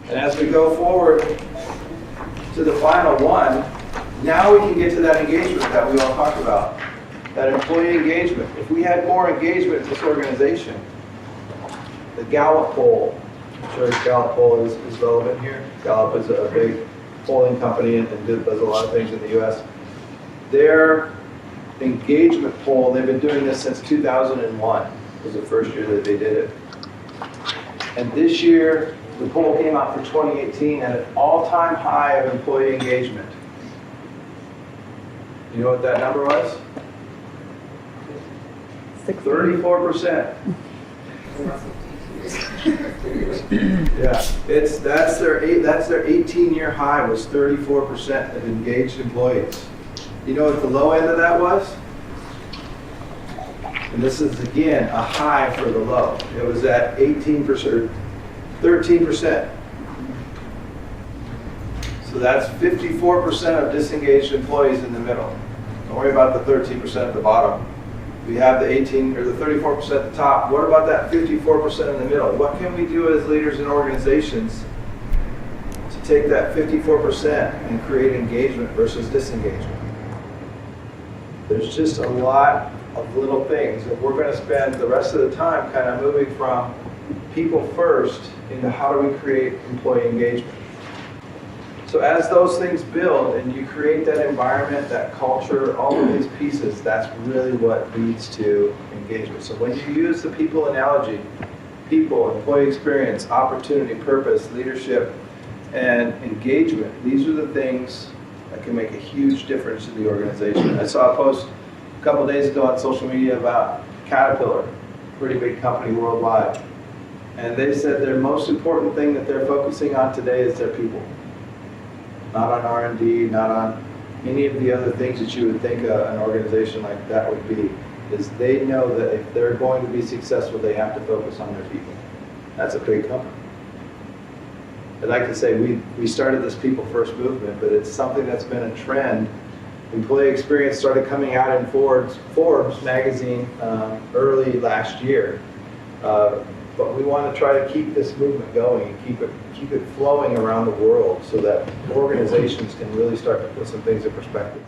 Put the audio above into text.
And as we go forward to the final one, now we can get to that engagement that we all talked about, that employee engagement. If we had more engagement in this organization, the Gallup poll, I'm sure Gallup poll is relevant here. Gallup is a big polling company and does a lot of things in the US. Their engagement poll, they've been doing this since 2001, was the first year that they did it. And this year, the poll came out for 2018 at an all-time high of employee engagement. You know what that number was? 34%. Yeah, that's their 18-year high was 34% of engaged employees. You know what the low end of that was? And this is again a high for the low. It was at 18%, 13%. So that's 54% of disengaged employees in the middle. Don't worry about the 13% at the bottom. We have the 18 or the 34% at the top. What about that 54% in the middle? What can we do as leaders in organizations to take that 54% and create engagement versus disengagement? There's just a lot of little things, and we're going to spend the rest of the time kind of moving from people first into how do we create employee engagement. So as those things build and you create that environment, that culture, all of these pieces, that's really what leads to engagement. So when you use the people analogy, people, employee experience, opportunity, purpose, leadership, and engagement, these are the things that can make a huge difference in the organization. I saw a post a couple of days ago on social media about Caterpillar, a pretty big company worldwide. And they said their most important thing that they're focusing on today is their people. Not on R&D, not on any of the other things that you would think an organization like that would be, is they know that if they're going to be successful, they have to focus on their people. That's a big company. I'd like to say we started this people first movement, but it's something that's been a trend. Employee experience started coming out in Forbes magazine early last year. But we want to try to keep this movement going and keep it flowing around the world so that organizations can really start to put some things in perspective.